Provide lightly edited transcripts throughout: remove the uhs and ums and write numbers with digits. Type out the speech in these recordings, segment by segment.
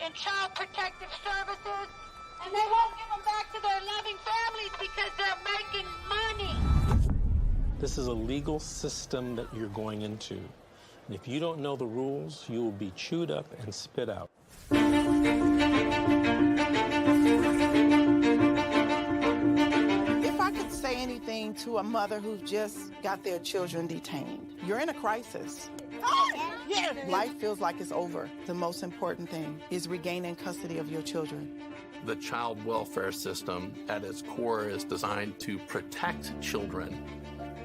in child protective services, and they won't give them back to their loving families because they're making money. This is a legal system that you're going into. And if you don't know the rules, you will be chewed up and spit out. If I could say anything to a mother who just got their children detained, you're in a crisis. Yeah. Life feels like it's over. The most important thing is regaining custody of your children. The child welfare system at its core is designed to protect children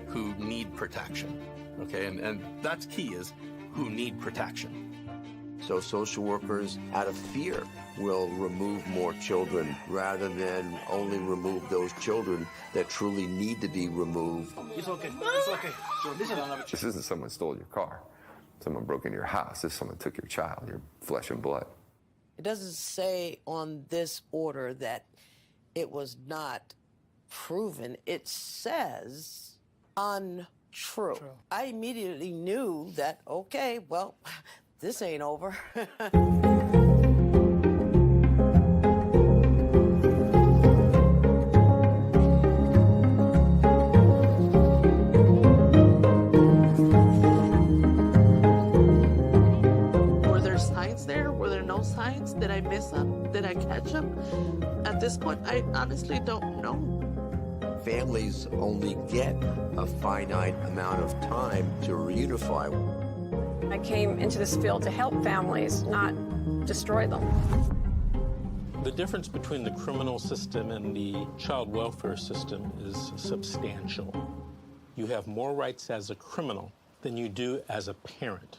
who need protection. Okay, and that's key, is who need protection. So social workers, out of fear, will remove more children rather than only remove those children that truly need to be removed. It's okay. It's okay. This isn't someone stole your car. Someone broke into your house. This is someone took your child, your flesh and blood. It doesn't say on this order that it was not proven. It says untrue. I immediately knew that, okay, well, this ain't over. Were there signs there? Were there no signs? Did I miss them? Did I catch them? At this point, I honestly don't know. Families only get a finite amount of time to reunify. I came into this field to help families, not destroy them. The difference between the criminal system and the child welfare system is substantial. You have more rights as a criminal than you do as a parent.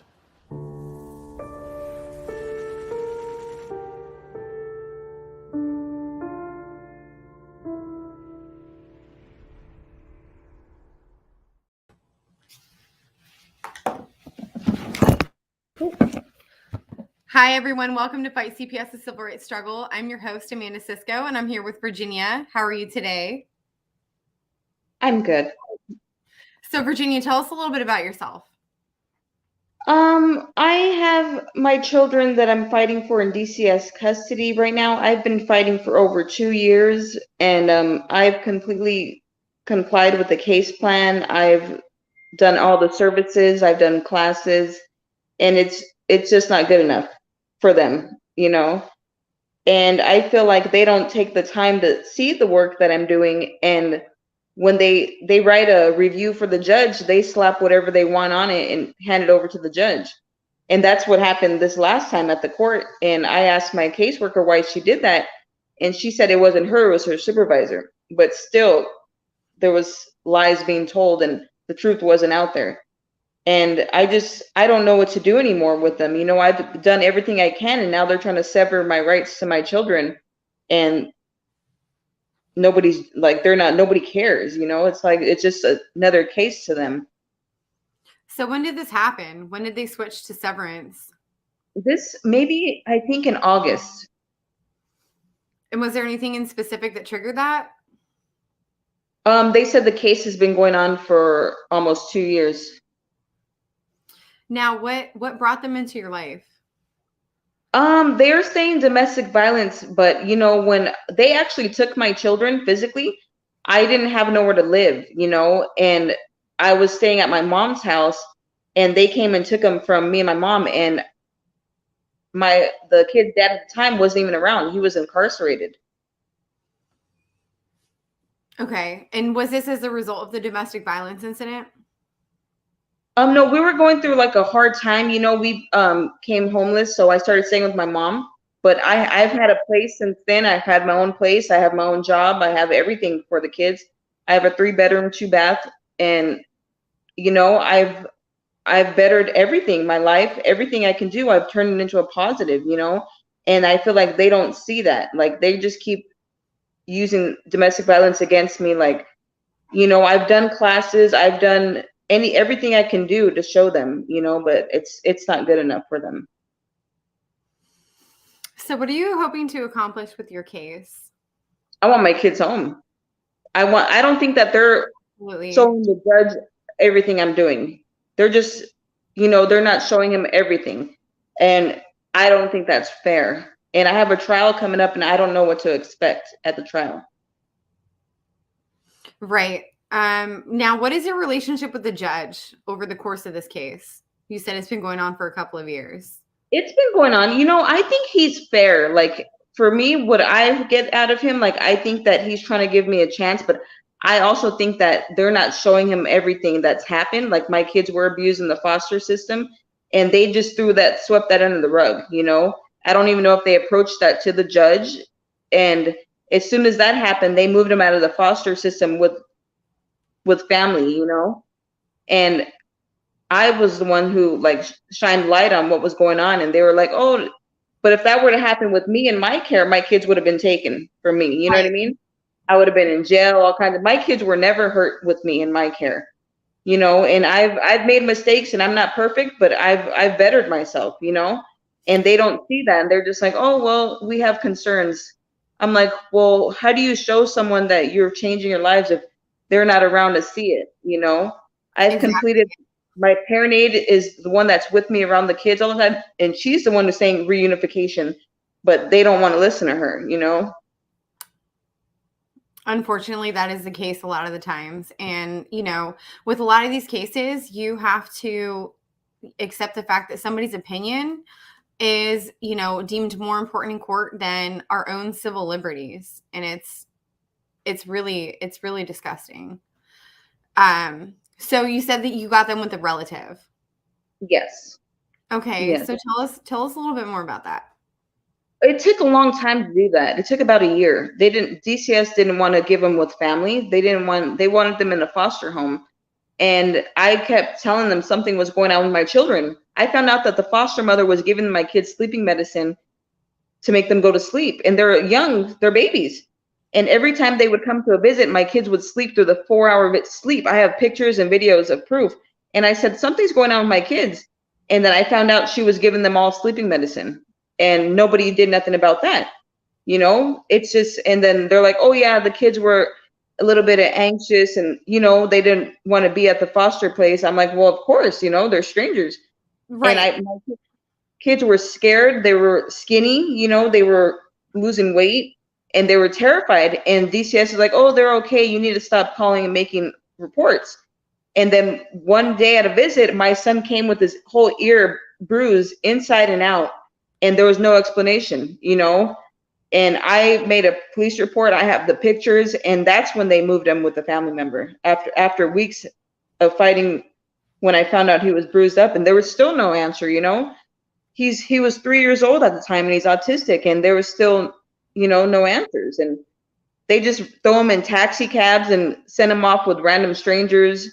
Hi, everyone. Welcome to Fight CPS, the Civil Rights Struggle. I'm your host, Amanda Cisco, and I'm here with Virginia. How are you today? I'm good. So, Virginia, tell us a little bit about yourself. I have my children that I'm fighting for in DCS custody right now. I've been fighting for over 2 years, and I've completely complied with the case plan. I've done all the services, I've done classes, and it's just not good enough for them, you know? And I feel like they don't take the time to see the work that I'm doing, and when they write a review for the judge, they slap whatever they want on it and hand it over to the judge. And that's what happened this last time at the court. And I asked my caseworker why she did that, and she said it wasn't her, it was her supervisor. But still, there was lies being told and the truth wasn't out there. And I don't know what to do anymore with them. You know, I've done everything I can, and now they're trying to sever my rights to my children. And nobody cares, you know? It's like, it's just another case to them. So when did this happen? When did they switch to severance? This maybe, I think, in August. And was there anything in specific that triggered that? They said the case has been going on for almost 2 years. Now, what brought them into your life? They're saying domestic violence, but you know, when they actually took my children physically, I didn't have nowhere to live, you know, and I was staying at my mom's house, and they came and took them from me and my mom, and the kid's dad at the time wasn't even around. He was incarcerated. Okay. And was this as a result of the domestic violence incident? No, we were going through like a hard time. You know, we came homeless, so I started staying with my mom. But I've had a place since then. I've had my own place. I have my own job. I have everything for the kids. I have a 3-bedroom, 2-bath, and you know, I've bettered everything, my life, everything I can do. I've turned it into a positive, you know. And I feel like they don't see that. Like, they just keep using domestic violence against me. Like, you know, I've done classes. I've done everything I can do to show them, you know, but it's not good enough for them. So what are you hoping to accomplish with your case? I want my kids home. I don't think that they're Absolutely. showing the judge everything I'm doing. They're just, you know, they're not showing him everything. And I don't think that's fair. And I have a trial coming up and I don't know what to expect at the trial. Right. Now, what is your relationship with the judge over the course of this case? You said it's been going on for a couple of years. It's been going on. You know, I think he's fair. Like, for me, what I get out of him, like, I think that he's trying to give me a chance, but I also think that they're not showing him everything that's happened. Like, my kids were abused in the foster system, and they just swept that under the rug, you know? I don't even know if they approached that to the judge. And as soon as that happened, they moved him out of the foster system with family, you know? And I was the one who like shined light on what was going on. And they were like, oh, but if that were to happen with me in my care, my kids would have been taken from me. You know what I mean? I would have been in jail, all kinds of, my kids were never hurt with me in my care, you know, and I've made mistakes and I'm not perfect, but I've bettered myself, you know, and they don't see that. And they're just like, oh, well, we have concerns. I'm like, well, how do you show someone that you're changing your lives if they're not around to see it? You know, I've completed, my parent aide is the one that's with me around the kids all the time. And she's the one who's saying reunification, but they don't want to listen to her, you know? Unfortunately, that is the case a lot of the times. And, you know, with a lot of these cases, you have to accept the fact that somebody's opinion is, you know, deemed more important in court than our own civil liberties. And it's really disgusting. So you said that you got them with a relative. Yes. Okay. Yes. So tell us a little bit more about that. It took a long time to do that. It took about a year. DCS didn't want to give them with family. They wanted them in a foster home. And I kept telling them something was going on with my children. I found out that the foster mother was giving my kids sleeping medicine to make them go to sleep. And they're young, they're babies. And every time they would come to a visit, my kids would sleep through the 4-hour sleep. I have pictures and videos of proof. And I said, something's going on with my kids. And then I found out she was giving them all sleeping medicine. And nobody did nothing about that. You know, it's just, and then they're like, oh yeah, the kids were a little bit anxious and, you know, they didn't want to be at the foster place. I'm like, well, of course, you know, they're strangers. Right. And my kids were scared. They were skinny, you know, they were losing weight and they were terrified. And DCS is like, oh, they're okay. You need to stop calling and making reports. And then one day at a visit, my son came with his whole ear bruised inside and out. And there was no explanation, you know, and I made a police report. I have the pictures, and that's when they moved him with a family member after weeks of fighting. When I found out he was bruised up, and there was still no answer, you know, he was 3 years old at the time, and he's autistic, and there was still, you know, no answers, and they just throw him in taxi cabs and send him off with random strangers.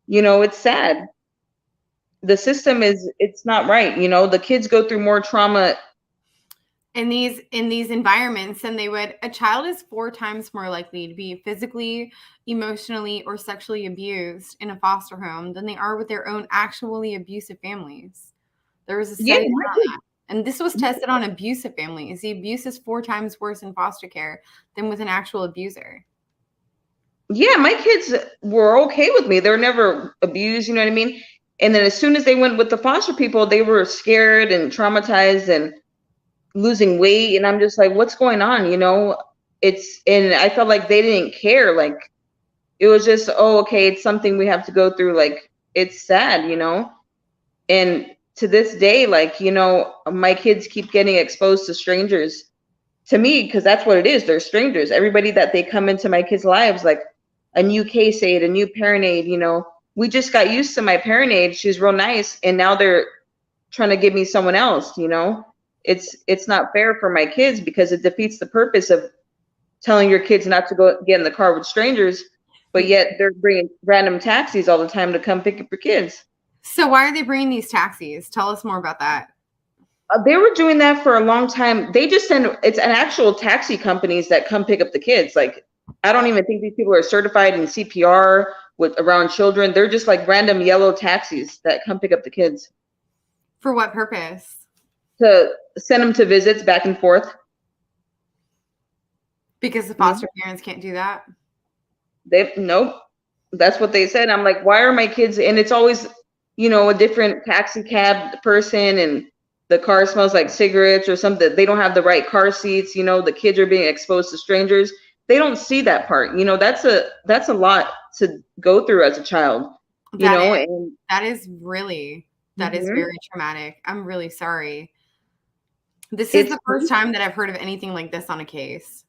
You know, it's sad. The system it's not right. You know, the kids go through more trauma in these environments than they would. A child is 4 times more likely to be physically, emotionally, or sexually abused in a foster home than they are with their own actually abusive families. There was a study on that. And this was tested on abusive families. The abuse is 4 times worse in foster care than with an actual abuser. Yeah, my kids were okay with me. They were never abused, you know what I mean? And then as soon as they went with the foster people, they were scared and traumatized and losing weight. And I'm just like, what's going on? You know, and I felt like they didn't care. Like, it was just, oh, okay, it's something we have to go through. Like, it's sad, you know? And to this day, like, you know, my kids keep getting exposed to strangers to me, because that's what it is. They're strangers. Everybody that they come into my kids' lives, like a new case aide, a new parent aide, you know, we just got used to my parent aide. She's real nice. And now they're trying to give me someone else, you know? It's not fair for my kids, because it defeats the purpose of telling your kids not to go get in the car with strangers, but yet they're bringing random taxis all the time to come pick up your kids. So why are they bringing these taxis? Tell us more about that. They were doing that for a long time. They just it's an actual taxi companies that come pick up the kids. Like, I don't even think these people are certified in CPR around children. They're just like random yellow taxis that come pick up the kids. For what purpose? To send them to visits back and forth. Because the foster parents can't do that? Nope. That's what they said. I'm like, why are my kids? And it's always, you know, a different taxi cab person. And the car smells like cigarettes or something. They don't have the right car seats. The kids are being exposed to strangers. They don't see that part. That's a lot to go through as a child. That is very Mhm. traumatic. I'm really sorry. This is the first time that I've heard of anything like this on a case.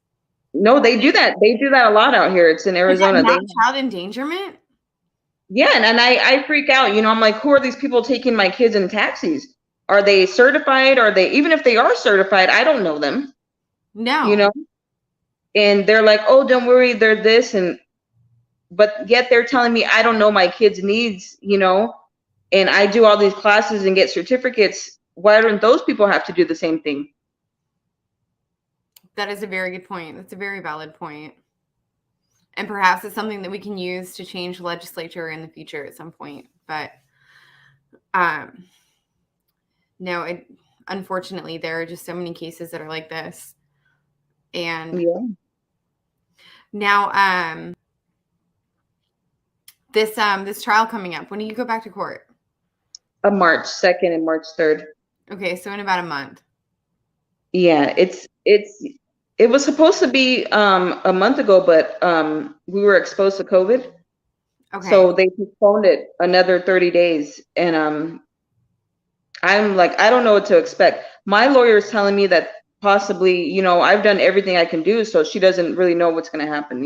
No, they do that. They do that a lot out here. It's in Arizona. Is that not child endangerment? Yeah, and I freak out. I'm like, who are these people taking my kids in taxis? Are they certified? Are they, even if they are certified, I don't know them. No. And they're like, oh, don't worry, they're this, but yet they're telling me I don't know my kids' needs, and I do all these classes and get certificates. Why don't those people have to do the same thing? That is a very good point. That's a very valid point. And perhaps it's something that we can use to change the legislature in the future at some point. But no, unfortunately, there are just so many cases that are like this. And now this trial coming up, when do you go back to court? March 2nd and March 3rd. Okay, so in about a month. Yeah, it was supposed to be a month ago, but we were exposed to COVID. Okay. So they postponed it another 30 days. And I'm like, I don't know what to expect. My lawyer is telling me that possibly, I've done everything I can do, so she doesn't really know what's going to happen,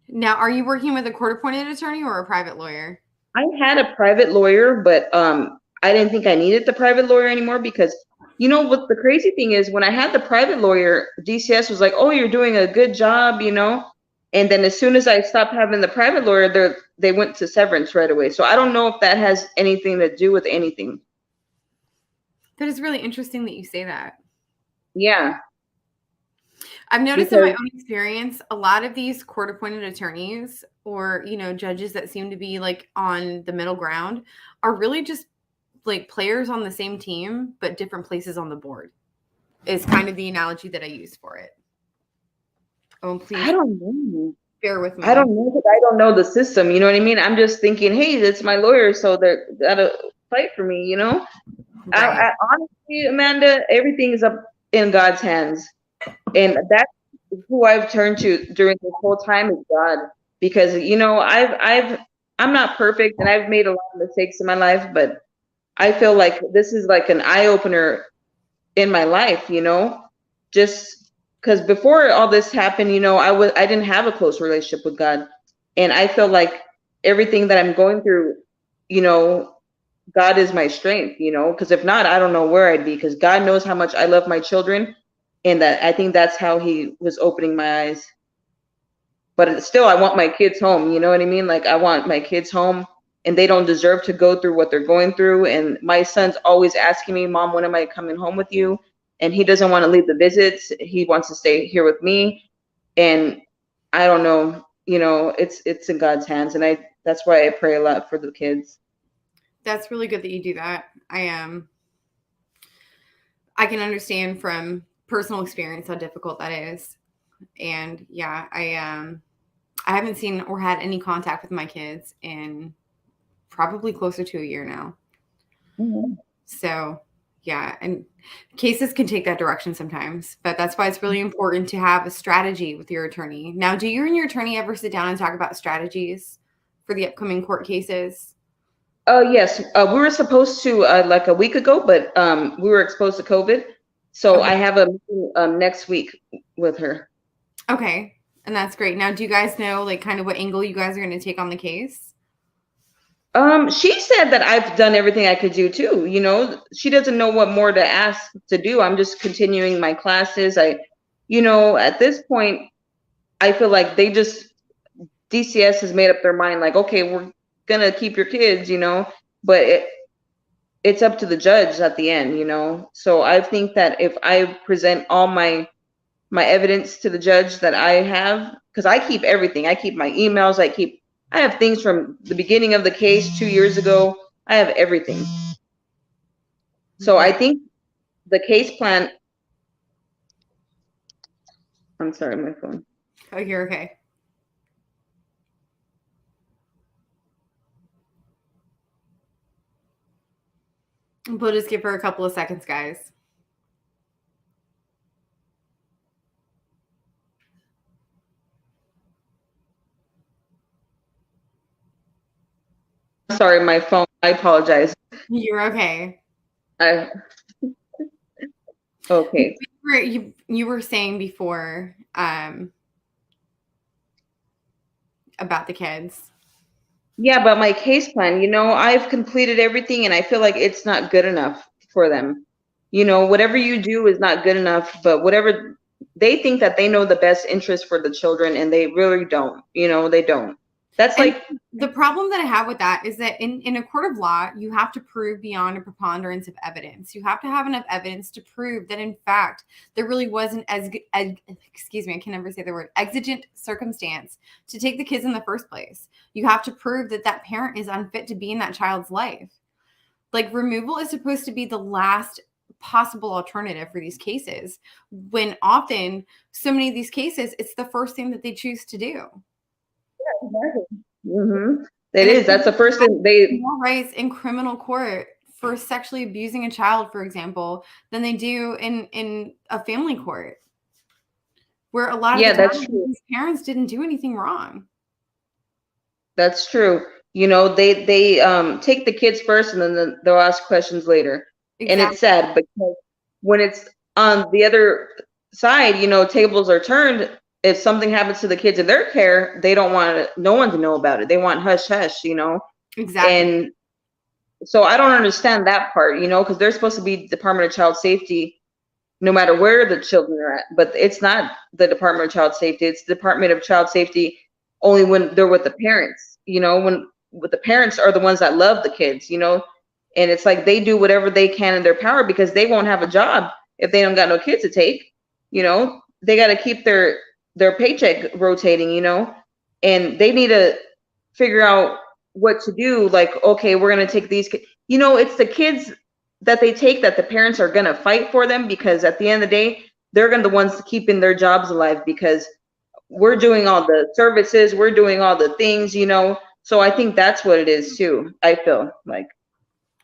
Now, are you working with a court-appointed attorney or a private lawyer? I had a private lawyer, but I didn't think I needed the private lawyer anymore because, what the crazy thing is, when I had the private lawyer, DCS was like, oh, you're doing a good job, and then as soon as I stopped having the private lawyer, they went to severance right away. So I don't know if that has anything to do with anything. That is really interesting that you say that. Yeah. I've noticed in my own experience, a lot of these court-appointed attorneys or, judges that seem to be like on the middle ground are really just like players on the same team, but different places on the board is kind of the analogy that I use for it. Oh, please. I don't know. Bear with me. I don't know because I don't know the system. You know what I mean? I'm just thinking, hey, it's my lawyer, so they're gotta fight for me. Right. I honestly, Amanda, everything is up in God's hands, and that's who I've turned to during this whole time is God. Because I'm not perfect, and I've made a lot of mistakes in my life, but I feel like this is like an eye opener in my life. Just because before all this happened, I didn't have a close relationship with God, and I feel like everything that I'm going through, God is my strength, because if not, I don't know where I'd be, because God knows how much I love my children, and that I think that's how He was opening my eyes. But still, I want my kids home. You know what I mean? Like, I want my kids home, and they don't deserve to go through what they're going through. And my son's always asking me, Mom, when am I coming home with you? And he doesn't want to leave the visits. He wants to stay here with me. And I don't know, it's in God's hands. And that's why I pray a lot for the kids. That's really good that you do that. I can understand from personal experience how difficult that is. And yeah, I haven't seen or had any contact with my kids in probably closer to a year now. Mm-hmm. So yeah, and cases can take that direction sometimes, but that's why it's really important to have a strategy with your attorney. Now, do you and your attorney ever sit down and talk about strategies for the upcoming court cases? Oh, yes. We were supposed to like a week ago, but we were exposed to COVID. So I have a meeting next week with her. Okay. And that's great. Now, do you guys know like kind of what angle you guys are going to take on the case? She said that I've done everything I could do too. She doesn't know what more to ask to do. I'm just continuing my classes. At this point, I feel like DCS has made up their mind, like, okay, we're gonna keep your kids, but it's up to the judge at the end, So I think that if I present all my evidence to the judge that I have, because I keep everything. I keep my emails. I have things from the beginning of the case 2 years ago. I have everything. So I think the case plan. I'm sorry, my phone. Oh, you're okay. We'll just give her a couple of seconds, guys. Sorry, my phone. I apologize. You're okay. Okay. You were saying before about the kids. Yeah, but my case plan, I've completed everything and I feel like it's not good enough for them. Whatever you do is not good enough, but whatever they think that they know the best interest for the children and they really don't, they don't. That's And like the problem that I have with that is that in a court of law, you have to prove beyond a preponderance of evidence. You have to have enough evidence to prove that, in fact, there really wasn't excuse me, I can never say the word, exigent circumstance to take the kids in the first place. You have to prove that that parent is unfit to be in that child's life. Like, removal is supposed to be the last possible alternative for these cases, when often so many of these cases, it's the first thing that they choose to do. Mm-hmm. It is. That's the first thing they more rights in criminal court for sexually abusing a child, for example, than they do in a family court, where a lot of the that's time true. these parents didn't do anything wrong. That's true. They take the kids first and then they'll ask questions later. Exactly. And it's sad because when it's on the other side, tables are turned. If something happens to the kids in their care, they don't want no one to know about it. They want hush hush, Exactly. And so I don't understand that part, because they're supposed to be Department of Child Safety no matter where the children are at. But it's not the Department of Child Safety. It's the Department of Child Safety only when they're with the parents, when the parents are the ones that love the kids, and it's like they do whatever they can in their power because they won't have a job if they don't got no kids to take. They got to keep their paycheck rotating, and they need to figure out what to do. Like, okay, we're going to take these kids. It's the kids that they take that the parents are going to fight for them, because at the end of the day, they're going to be the ones keeping their jobs alive, because we're doing all the services, we're doing all the things, so I think that's what it is too. I feel like.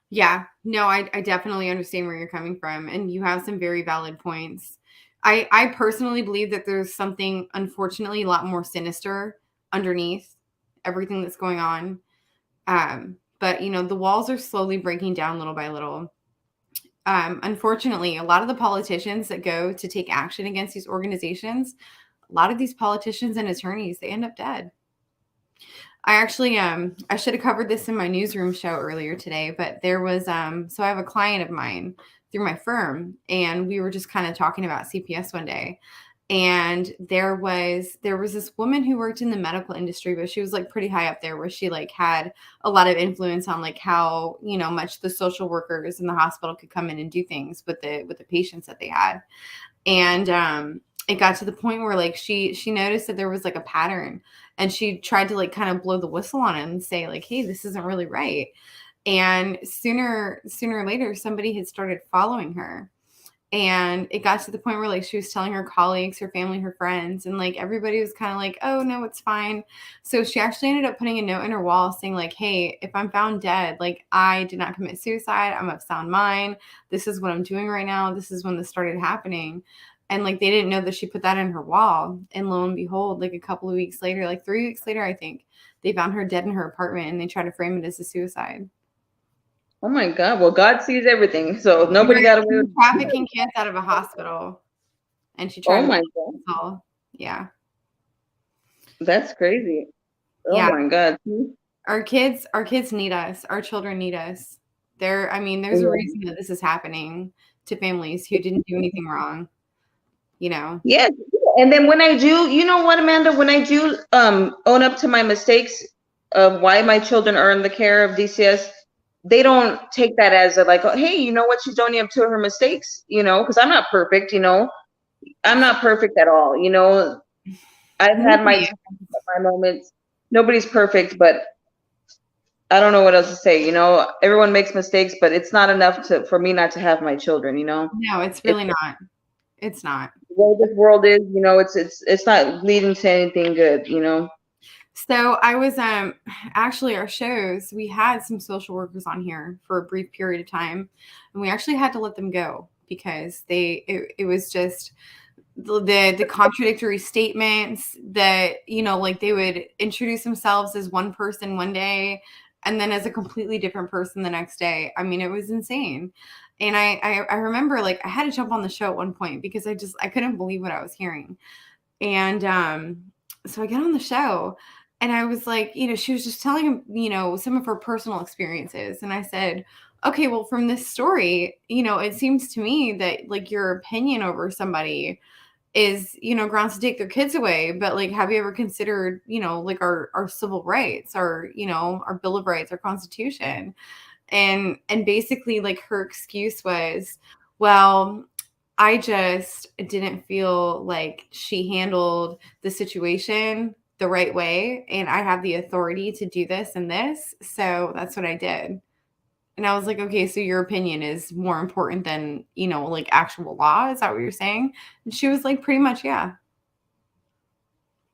Yeah, no, I definitely understand where you're coming from, and you have some very valid points. I personally believe that there's something, unfortunately, a lot more sinister underneath everything that's going on. But, the walls are slowly breaking down little by little. Unfortunately, a lot of the politicians that go to take action against these organizations, a lot of these politicians and attorneys, they end up dead. I actually, I should have covered this in my newsroom show earlier today, but there was, so I have a client of mine through my firm, and we were just kind of talking about CPS one day. And there was this woman who worked in the medical industry, but she was like pretty high up there, where she like had a lot of influence on like how, much the social workers in the hospital could come in and do things with the patients that they had. And it got to the point where like she noticed that there was like a pattern, and she tried to like kind of blow the whistle on it and say like, hey, this isn't really right. And sooner or later, somebody had started following her. And it got to the point where like she was telling her colleagues, her family, her friends, and like everybody was kind of like, oh no, it's fine. So she actually ended up putting a note in her wall saying like, hey, if I'm found dead, like I did not commit suicide, I'm of sound mind, this is what I'm doing right now, this is when this started happening. And like they didn't know that she put that in her wall. And lo and behold, like a couple of weeks later, like 3 weeks later, I think, they found her dead in her apartment, and they tried to frame it as a suicide. Oh my God. Well, God sees everything. So nobody got away with trafficking kids out of a hospital. And she tried God. Yeah. That's crazy. Oh yeah. My God. Our kids need us. Our children need us. There's a reason that this is happening to families who didn't do anything wrong. Yes. And then when I do, you know what, Amanda, when I do own up to my mistakes of why my children are in the care of DCS, they don't take that as a like, oh, hey, you know what, she's owning up to her mistakes, because I'm not perfect, I'm not perfect at all, I've had my moments. Nobody's perfect, but I don't know what else to say. Everyone makes mistakes, but it's not enough for me not to have my children, No, it's really not. It's not. The way this world is, it's not leading to anything good, So I was actually our shows, we had some social workers on here for a brief period of time, and we actually had to let them go because it was just the contradictory statements that, you know, like they would introduce themselves as one person one day and then as a completely different person the next day. I mean, it was insane. And I remember, like, I had to jump on the show at one point because I couldn't believe what I was hearing. And so I get on the show and I was like, you know, she was just telling him, you know, some of her personal experiences. And I said, okay, well, from this story, you know, it seems to me that, like, your opinion over somebody is, you know, grounds to take their kids away. But, like, have you ever considered, you know, like our civil rights, our, you know, our Bill of Rights, our Constitution? And basically, like, her excuse was, well, I just didn't feel like she handled the situation the right way, and I have the authority to do this and this, so that's what I did. And I was like, okay, so your opinion is more important than, you know, like, actual law? Is that what you're saying? And she was like, pretty much, yeah.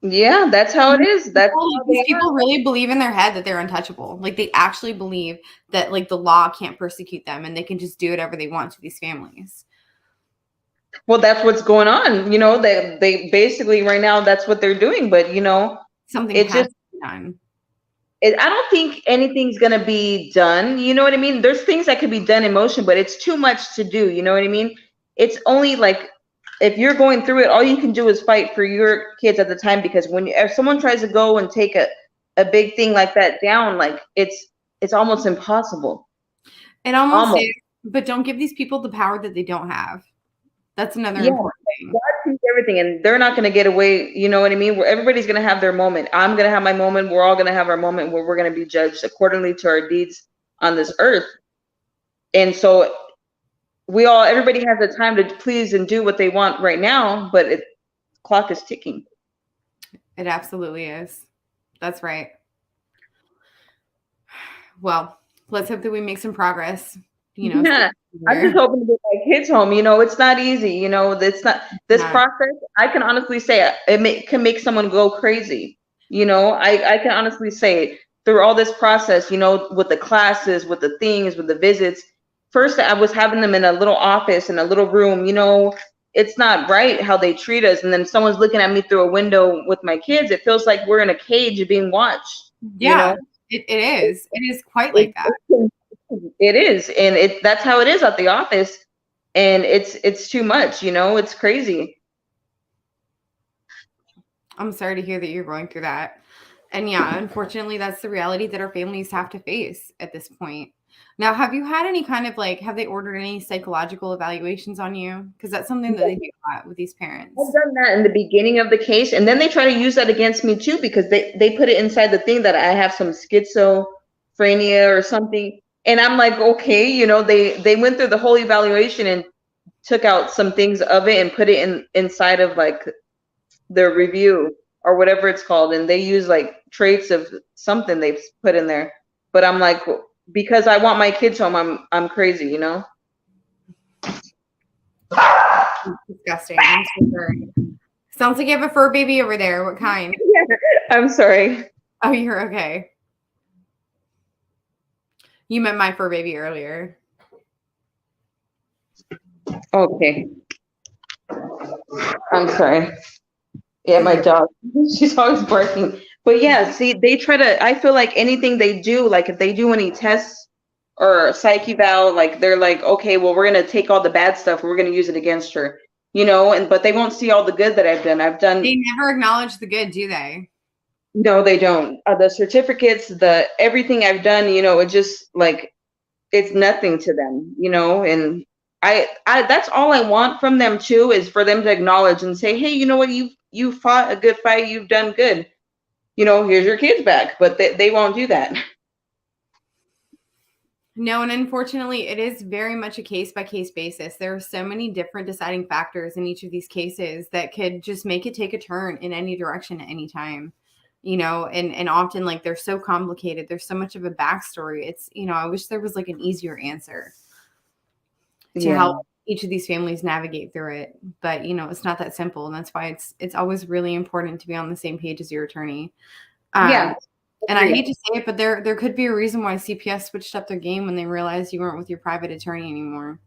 Yeah, that's how it is. That's how These people really believe in their head that they're untouchable. Like, they actually believe that, like, the law can't persecute them and they can just do whatever they want to these families. Well, that's what's going on. You know, they basically right now that's what they're doing. But, you know, something it has just to be done. I don't think anything's gonna be done. You know what I mean? There's things that could be done in motion, but it's too much to do. You know what I mean? It's only like if you're going through it, all you can do is fight for your kids at the time. Because if someone tries to go and take a big thing like that down, like it's almost impossible. It almost is, but don't give these people the power that they don't have. That's another important thing. God sees everything, and they're not going to get away. You know what I mean? Where everybody's going to have their moment. I'm going to have my moment. We're all going to have our moment where we're going to be judged accordingly to our deeds on this earth. And so everybody has the time to please and do what they want right now, but the clock is ticking. It absolutely is. That's right. Well, let's hope that we make some progress. You know, yeah, I'm just hoping to get my kids home. You know, it's not easy. You know, it's not this process. I can honestly say can make someone go crazy. You know, I can honestly say through all this process, you know, with the classes, with the things, with the visits. First, I was having them in a little office, in a little room. You know, it's not right how they treat us. And then someone's looking at me through a window with my kids. It feels like we're in a cage being watched. Yeah, you know? It is. It is quite like that. It is, and that's how it is at the office, and it's too much. You know, it's crazy. I'm sorry to hear that you're going through that. And yeah, unfortunately, that's the reality that our families have to face at this point. Now, have you had any kind of, like, have they ordered any psychological evaluations on you? Because that's something that they do a lot with these parents. I've done that in the beginning of the case, and then they try to use that against me too, because they put it inside the thing that I have some schizophrenia or something. And I'm like, okay, you know, they went through the whole evaluation and took out some things of it and put it inside of, like, their review or whatever it's called, and they use, like, traits of something they've put in there. But I'm like, because I want my kids home, I'm crazy, you know. Disgusting. I'm so sorry. Sounds like you have a fur baby over there. What kind? Yeah, I'm sorry. Oh, you're okay. You met my fur baby earlier. Okay. I'm sorry. Yeah, my dog. She's always barking. But yeah, see, they try to, I feel like anything they do, like if they do any tests or psych eval, like they're like, okay, well, we're going to take all the bad stuff. We're going to use it against her, you know, but they won't see all the good that I've done. They never acknowledge the good, do they? No, they don't. The certificates, everything I've done, you know, it just, like, it's nothing to them, you know, and I that's all I want from them too, is for them to acknowledge and say, hey, you know what, you fought a good fight, you've done good, you know, here's your kids back. But they won't do that. No, and unfortunately, it is very much a case-by-case basis. There are so many different deciding factors in each of these cases that could just make it take a turn in any direction at any time. You know, and often, like, they're so complicated. There's so much of a backstory. It's, you know, I wish there was, like, an easier answer to help each of these families navigate through it. But, you know, it's not that simple. And that's why it's always really important to be on the same page as your attorney. Yeah. And I hate to say it, but there could be a reason why CPS switched up their game when they realized you weren't with your private attorney anymore.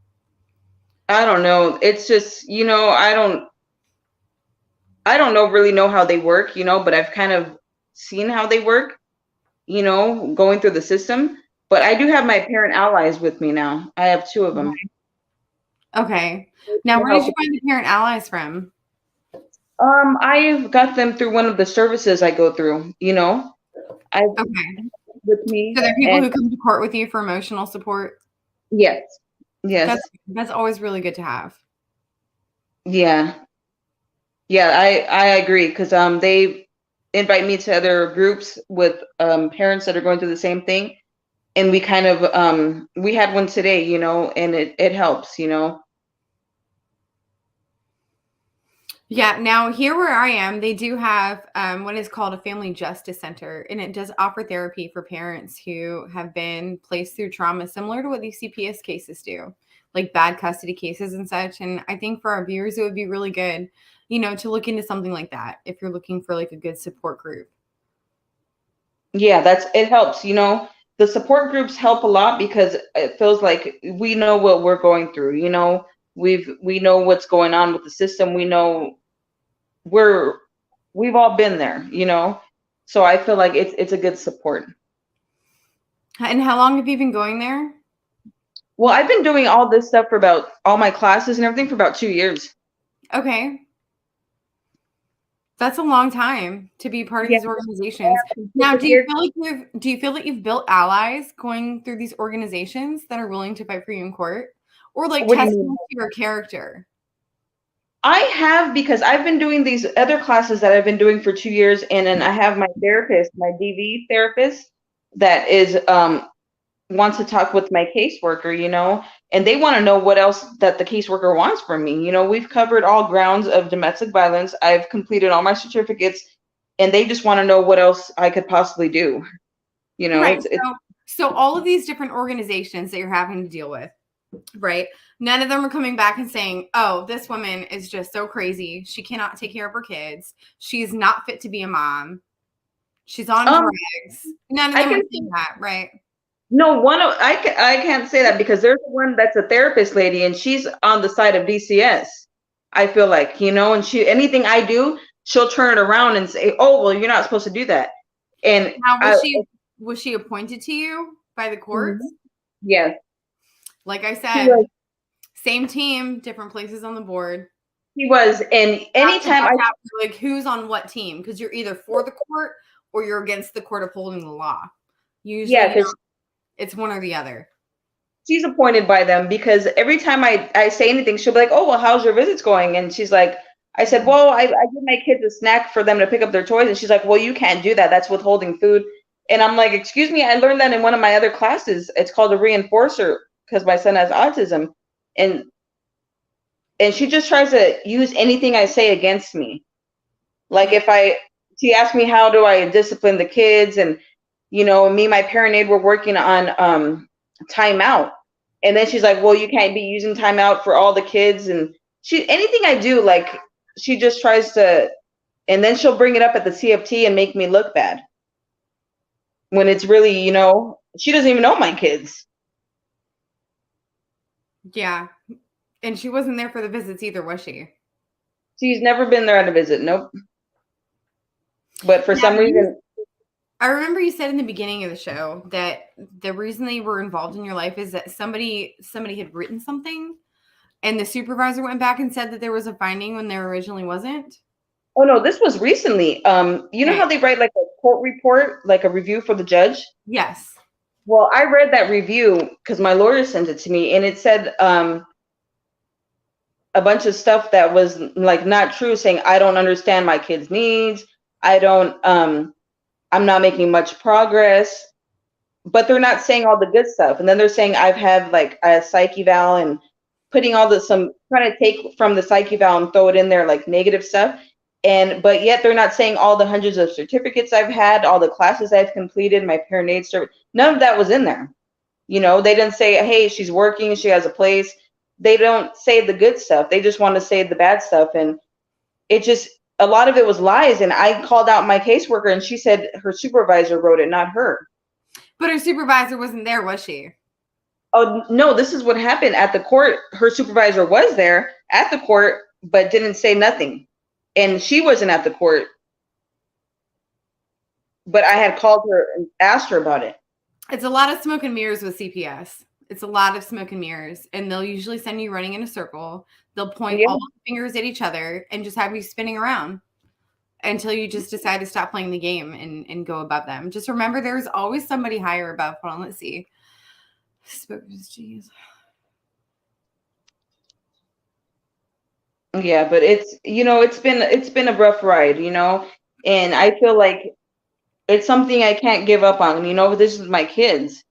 I don't know. It's just, I don't really know how they work, but I've kind of seen how they work, going through the system. But I do have my parent allies with me now. I have 2 of them. Okay. Now, where did you find the parent allies from? I've got them through one of the services I go through, Okay. with me. So there are people who come to court with you for emotional support? Yes. Yes. That's always really good to have. Yeah. Yeah, I agree, because they invite me to other groups with parents that are going through the same thing, and we kind of we had one today, and it helps, Yeah. Now, here where I am, they do have what is called a family justice center, and it does offer therapy for parents who have been placed through trauma, similar to what these CPS cases do, like bad custody cases and such. And I think for our viewers, it would be really good, to look into something like that if you're looking for like a good support group. Yeah, it helps, the support groups help a lot, because it feels like we know what we're going through, we know what's going on with the system. We know we've all been there, so I feel like it's a good support. And how long have you been going there? Well, I've been doing all this stuff for about all my classes and everything for about 2 years. Okay. That's a long time to be part of these organizations. Now, do you feel that you've built allies going through these organizations that are willing to fight for you in court, or like testing your character? I have, because I've been doing these other classes that I've been doing for 2 years, and then I have my therapist, my DV therapist, that is wants to talk with my caseworker, and they want to know what else that the caseworker wants from me. We've covered all grounds of domestic violence. I've completed all my certificates, and they just want to know what else I could possibly do. Right. So all of these different organizations that you're having to deal with, right? None of them are coming back and saying, oh, this woman is just so crazy. She cannot take care of her kids. She's not fit to be a mom. She's on drugs. None of them are saying that, right? No, I can't say that, because there's one that's a therapist lady, and she's on the side of DCS. I feel like, and anything I do, she'll turn it around and say, oh, well, you're not supposed to do that. And now, was she appointed to you by the courts? Yes. Like I said, same team, different places on the board. He was, and anytime like who's on what team, because you're either for the court or you're against the court upholding the law. Usually, it's one or the other. She's appointed by them, because every time I say anything, she'll be like, oh, well, how's your visits going? And she's like, I said, well, I give my kids a snack for them to pick up their toys. And she's like, well, you can't do that. That's withholding food. And I'm like, excuse me, I learned that in one of my other classes. It's called a reinforcer, because my son has autism. And she just tries to use anything I say against me. Like she asked me, how do I discipline the kids? And me and my parent aide were working on timeout. And then she's like, well, you can't be using timeout for all the kids. And anything I do, like, she just tries to, and then she'll bring it up at the CFT and make me look bad. When it's really, she doesn't even know my kids. Yeah. And she wasn't there for the visits either, was she? She's never been there at a visit. Nope. But for some reason, I remember you said in the beginning of the show that the reason they were involved in your life is that somebody had written something, and the supervisor went back and said that there was a finding when there originally wasn't. Oh no, this was recently. You know how they write like a court report, like a review for the judge? Yes. Well, I read that review because my lawyer sent it to me, and it said a bunch of stuff that was like not true, saying I don't understand my kids' needs. I'm not making much progress, but they're not saying all the good stuff. And then they're saying I've had like a psych eval, and putting trying to take from the psych eval and throw it in there like negative stuff. But yet they're not saying all the hundreds of certificates I've had, all the classes I've completed, my parent aid service. None of that was in there. They didn't say, hey, she's working, she has a place. They don't say the good stuff. They just want to say the bad stuff. And it just, a lot of it was lies. And I called out my caseworker, and she said her supervisor wrote it, not her. But her supervisor wasn't there, was she? Oh, no, this is what happened at the court. Her supervisor was there at the court, but didn't say nothing. And she wasn't at the court. But I had called her and asked her about it. It's a lot of smoke and mirrors with CPS. It's a lot of smoke and mirrors. And they'll usually send you running in a circle. They'll point all the fingers at each other and just have you spinning around until you just decide to stop playing the game and go above them. Just remember, there's always somebody higher above. Hold on, let's see. Jeez. Yeah, but it's, it's been a rough ride, and I feel like it's something I can't give up on. This is my kids.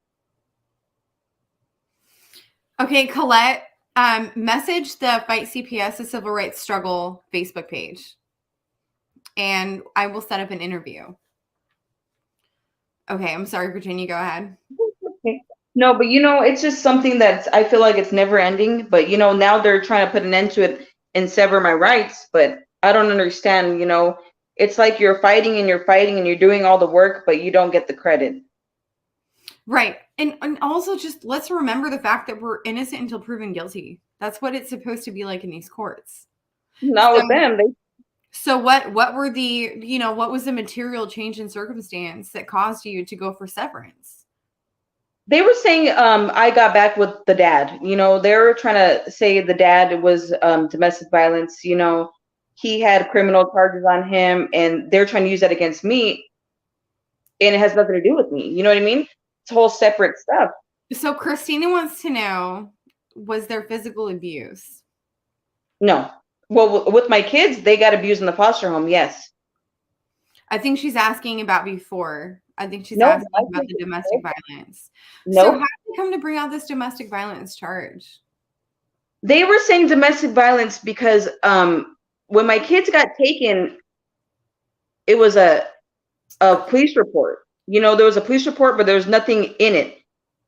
Okay, Colette, message the Fight CPS, the Civil Rights Struggle Facebook page, and I will set up an interview. Okay, I'm sorry, Virginia, go ahead. Okay. No, but it's just something that's, I feel like it's never ending, but now they're trying to put an end to it and sever my rights, but I don't understand, it's like you're fighting and you're doing all the work, but you don't get the credit. Right. And also just let's remember the fact that we're innocent until proven guilty. That's what it's supposed to be like in these courts. Not with them. So what were the, what was the material change in circumstance that caused you to go for severance? They were saying I got back with the dad. They were trying to say the dad was domestic violence. He had criminal charges on him, and they're trying to use that against me, and it has nothing to do with me. You know what I mean? It's whole separate stuff. So Christina wants to know, was there physical abuse? No. Well, with my kids, they got abused in the foster home. Yes. I think she's asking about before. I think she's asking about the domestic violence. No. So how did you come to bring out this domestic violence charge? They were saying domestic violence because when my kids got taken, it was a police report. There was a police report, but there was nothing in it.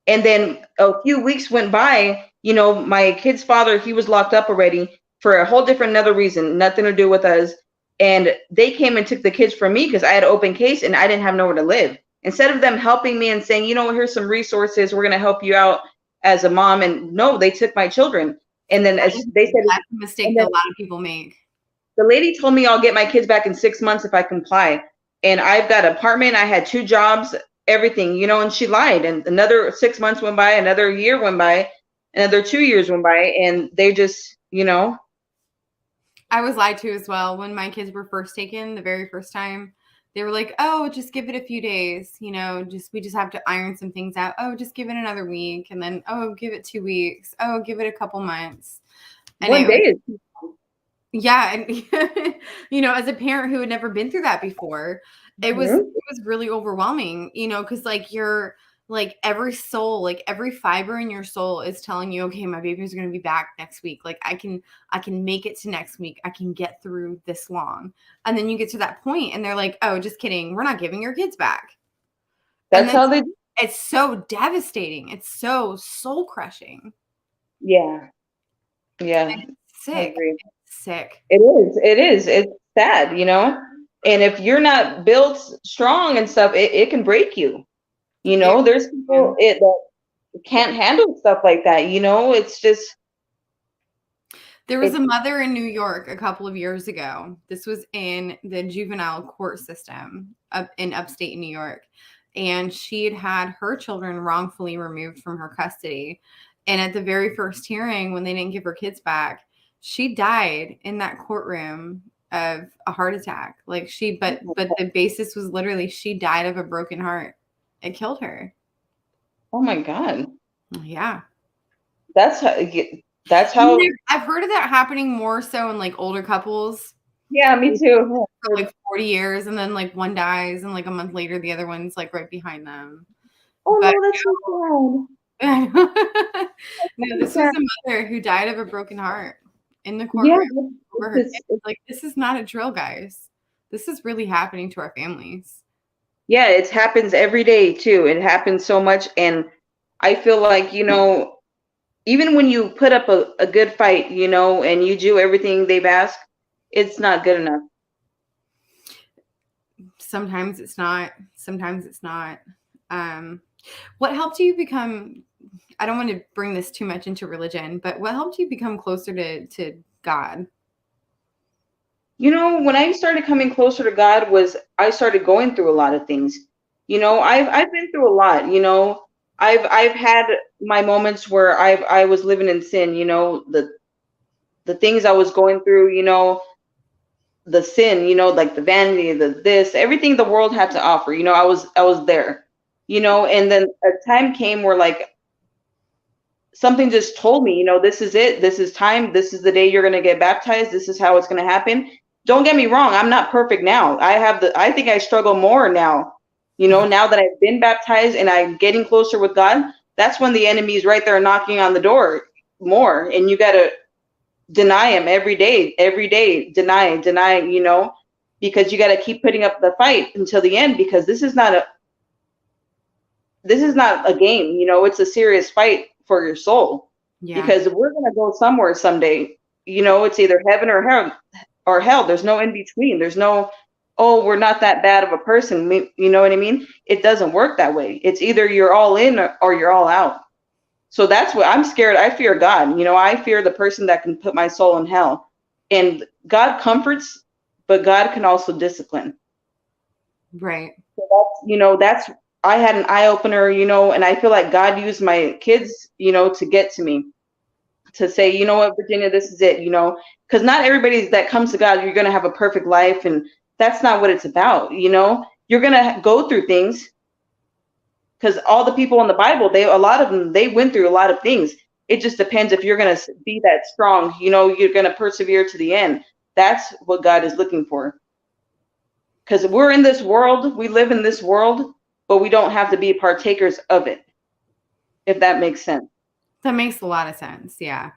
And then a few weeks went by, my kid's father, he was locked up already for a whole different another reason, nothing to do with us. And they came and took the kids from me because I had an open case and I didn't have nowhere to live. Instead of them helping me and saying, here's some resources, we're going to help you out as a mom. And no, they took my children. And then they said that's a mistake that a lot of people make. The lady told me I'll get my kids back in 6 months if I comply. And I've got an apartment, I had 2 jobs, everything, and she lied. And another 6 months went by, another year went by, another 2 years went by, and they just, I was lied to as well. When my kids were first taken, the very first time, they were like, oh, just give it a few days, we just have to iron some things out. Oh, just give it another week. And then, oh, give it 2 weeks. Oh, give it a couple months. And 1 day is. Yeah. And, as a parent who had never been through that before, it was really overwhelming, because you're like every soul, like every fiber in your soul is telling you, okay, my baby's going to be back next week. Like I can make it to next week. I can get through this long. And then you get to that point and they're like, oh, just kidding. We're not giving your kids back. That's how they. It's so devastating. It's so soul crushing. Yeah. Yeah. It's sick. It's sick. It is. It is. It's sad, and if you're not built strong and stuff, it can break you. There's people that can't handle stuff like that. It's just. There was a mother in New York a couple of years ago. This was in the juvenile court system up in upstate New York. And she had her children wrongfully removed from her custody. And at the very first hearing, when they didn't give her kids back, she died in that courtroom of a heart attack. But the basis was literally she died of a broken heart. It killed her. Oh my God. Yeah. That's how I've heard of that happening more so in older couples. Yeah, me too. For 40 years, and then one dies, and a month later the other one's right behind them. Oh, no, that's so sad. No, this was a mother who died of a broken heart in the courtroom. This is not a drill, guys. This is really happening to our families. Yeah, it happens every day too. It happens so much, and I feel like even when you put up a good fight, and you do everything they've asked, it's not good enough. Sometimes it's not. What helped you become, I don't want to bring this too much into religion, but what helped you become closer to God? When I started coming closer to God was I started going through a lot of things. I've been through a lot. I've had my moments where I was living in sin. The things I was going through. The sin. Like the vanity, the this, everything the world had to offer. I was there. And then a time came where like something just told me, this is it. This is time. This is the day you're going to get baptized. This is how it's going to happen. Don't get me wrong. I'm not perfect now. I think I struggle more now, now that I've been baptized and I'm getting closer with God. That's when the enemy's right there knocking on the door more. And you got to deny him every day, deny, because you got to keep putting up the fight until the end, because this is not a game, it's a serious fight for your soul. Yeah. Because we're going to go somewhere someday, it's either heaven or hell. There's no in between. There's no, oh, we're not that bad of a person. You know what I mean? It doesn't work that way. It's either you're all in or you're all out. So that's what I'm scared. I fear God. I fear the person that can put my soul in hell. And God comforts, but God can also discipline. Right. So that's I had an eye opener, and I feel like God used my kids, to get to me, to say, you know what, Virginia, this is it, because not everybody that comes to God, you're going to have a perfect life. And that's not what it's about. You're going to go through things, because all the people in the Bible, a lot of them, they went through a lot of things. It just depends if you're going to be that strong, you're going to persevere to the end. That's what God is looking for. Because we're in this world, we live in this world, but we don't have to be partakers of it, if that makes sense. That makes a lot of sense. Yeah.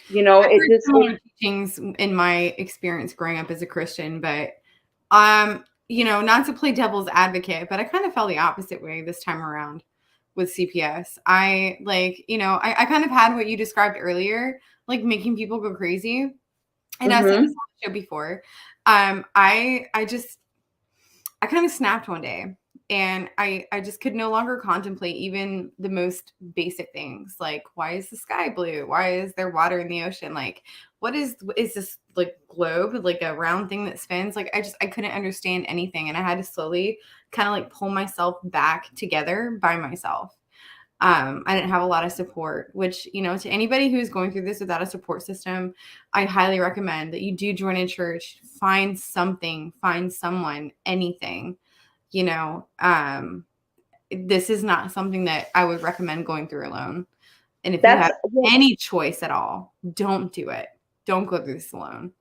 It just similar teachings in my experience growing up as a Christian, but not to play devil's advocate, but I kind of felt the opposite way this time around with CPS. I kind of had what you described earlier, like making people go crazy. And as I said on the show before, I kind of snapped one day. And I just could no longer contemplate even the most basic things, like, why is the sky blue? Why is there water in the ocean? Like, what is this like globe, like a round thing that spins? Like, I couldn't understand anything. And I had to slowly kind of like pull myself back together by myself. I didn't have a lot of support, which, to anybody who's going through this without a support system, I highly recommend that you do join a church, find something, find someone, anything. This is not something that I would recommend going through alone. And if you have any choice at all, don't do it. Don't go through this alone.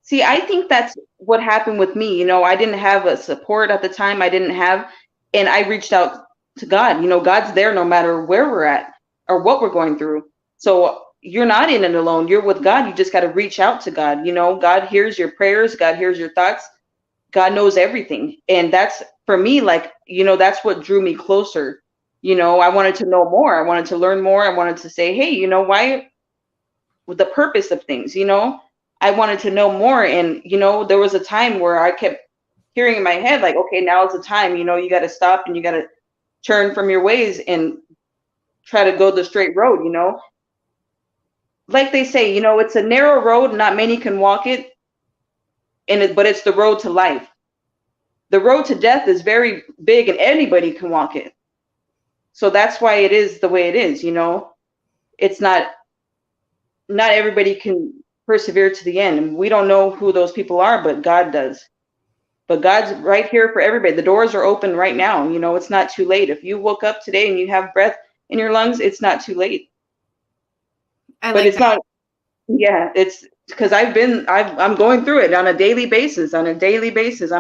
See, I think that's what happened with me. I didn't have a support at the time. And I reached out to God. God's there no matter where we're at or what we're going through. So you're not in it alone. You're with God. You just got to reach out to God. God hears your prayers. God hears your thoughts. God knows everything. And that's for me, like, that's what drew me closer. I wanted to know more. I wanted to learn more. I wanted to say, hey, why, with the purpose of things, I wanted to know more. And, there was a time where I kept hearing in my head, like, okay, now is the time, you got to stop and you got to turn from your ways and try to go the straight road, Like they say, it's a narrow road, not many can walk it. But it's the road to life. The road to death is very big and anybody can walk it. So that's why it is the way it is, It's not everybody can persevere to the end. And we don't know who those people are, but God does. But God's right here for everybody. The doors are open right now. It's not too late. If you woke up today and you have breath in your lungs, it's not too late. It's not. Yeah, it's because I'm going through it on a daily basis. I'm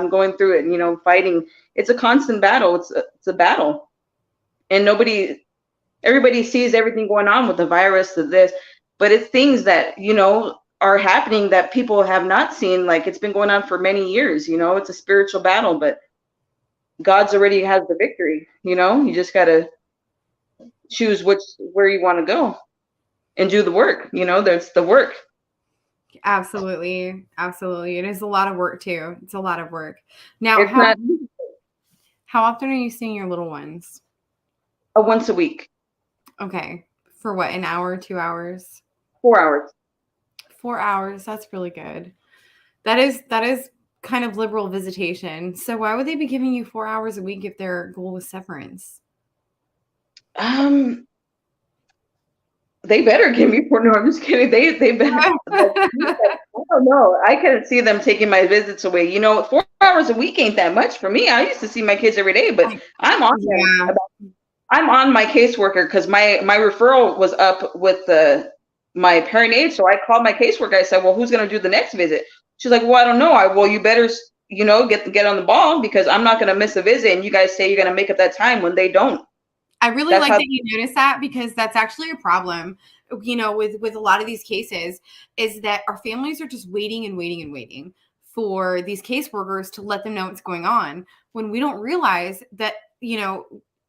going through it, fighting. It's a constant battle. It's a battle. And everybody sees everything going on with the virus, this, but it's things that, are happening that people have not seen. Like, it's been going on for many years, it's a spiritual battle, but God's already has the victory. You just got to choose where you want to go and do the work. There's the work. Absolutely. Absolutely. It is a lot of work too. It's a lot of work. Now, It's not how often are you seeing your little ones? once a week, Okay. For what, an hour, 2 hours? 4 hours. 4 hours. That's really good. That is kind of liberal visitation. So why would they be giving you 4 hours a week if their goal was severance? They better give me 4. No, I'm just kidding. They better. I don't know. I couldn't see them taking my visits away. 4 hours a week ain't that much for me. I used to see my kids every day, but I'm on them. I'm on my caseworker because my referral was up with my parent aide. So I called my caseworker. I said, well, who's going to do the next visit? She's like, well, I don't know. Well, you better, get on the ball because I'm not going to miss a visit. And you guys say you're going to make up that time when they don't. I really like that you notice that because that's actually a problem, with a lot of these cases is that our families are just waiting and waiting and waiting for these caseworkers to let them know what's going on when we don't realize that,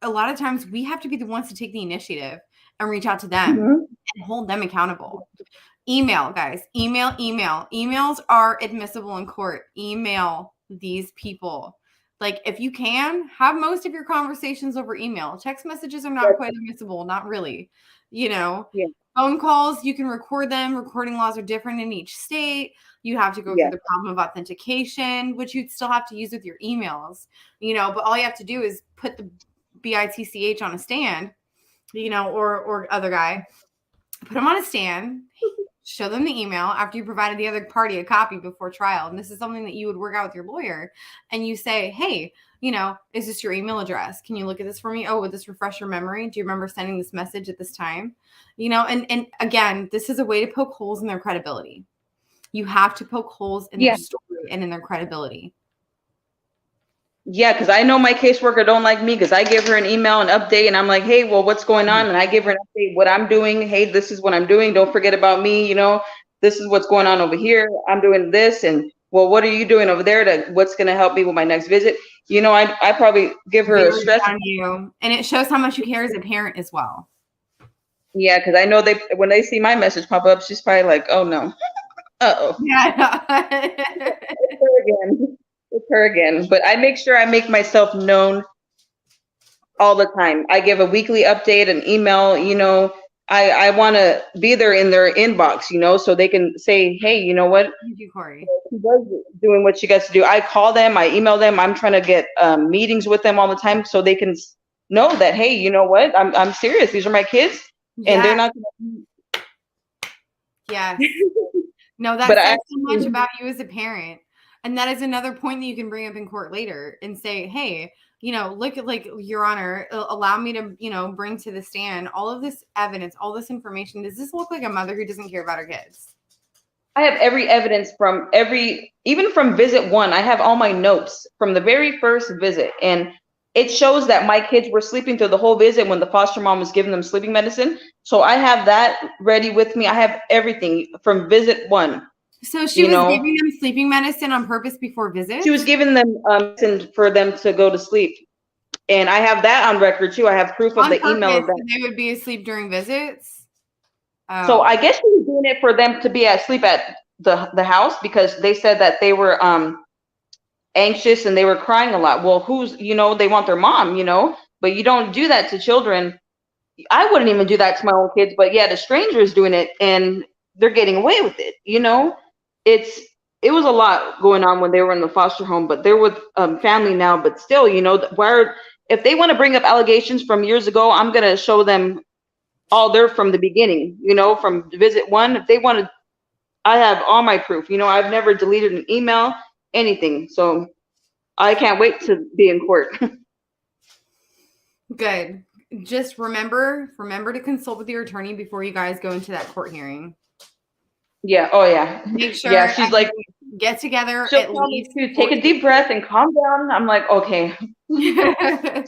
a lot of times we have to be the ones to take the initiative and reach out to them and hold them accountable. Email, guys, email. Emails are admissible in court. Email these people. Like, if you can, have most of your conversations over email. Text messages are not quite admissible, not really. Phone calls, you can record them. Recording laws are different in each state. You have to go through the problem of authentication, which you'd still have to use with your emails, but all you have to do is put the BITCH on a stand, or other guy, put them on a stand, show them the email after you provided the other party a copy before trial. And this is something that you would work out with your lawyer. And you say, hey, is this your email address? Can you look at this for me? Oh, would this refresh your memory? Do you remember sending this message at this time? And again, this is a way to poke holes in their credibility. You have to poke holes in their story and in their credibility. Yeah, because I know my caseworker don't like me because I give her an email, an update, and I'm like, hey, well, what's going on? And I give her an update, what I'm doing. Hey, this is what I'm doing. Don't forget about me. This is what's going on over here. I'm doing this. And, well, what are you doing over there? What's going to help me with my next visit? I probably give her a stress on you. And it shows how much you care as a parent as well. Yeah, because I know when they see my message pop up, she's probably like, oh, no. Uh-oh. Yeah. It's her again. But I make sure I make myself known all the time. I give a weekly update, an email, I want to be there in their inbox, so they can say, hey, you know what? Thank you, Corey. She was doing what she gets to do. I call them, I email them. I'm trying to get meetings with them all the time so they can know that, hey, you know what? I'm serious. These are my kids, and they're not going to. Yes. No, that says so much about you as a parent. And that is another point that you can bring up in court later and say, hey, look at, like, Your Honor, allow me to, bring to the stand all of this evidence, all this information. Does this look like a mother who doesn't care about her kids? I have every evidence even from visit 1. I have all my notes from the very first visit. And it shows that my kids were sleeping through the whole visit when the foster mom was giving them sleeping medicine. So I have that ready with me. I have everything from visit 1. So she was giving them sleeping medicine on purpose before visits? She was giving them medicine for them to go to sleep. And I have that on record too. I have proof of the email of that. They would be asleep during visits? Oh. So I guess she was doing it for them to be asleep at the house because they said that they were anxious and they were crying a lot. Well, they want their mom, but you don't do that to children. I wouldn't even do that to my own kids, but yeah, the stranger is doing it and they're getting away with it, It was a lot going on when they were in the foster home, but they're with family now. But still, if they want to bring up allegations from years ago, I'm going to show them all there from the beginning, from visit 1. If they want to, I have all my proof. I've never deleted an email, anything. So I can't wait to be in court. Good. Just remember to consult with your attorney before you guys go into that court hearing. Yeah. Oh, yeah. Make sure. Yeah. She's like, get together. At least to take a deep breath and calm down. I'm like, okay. Yeah.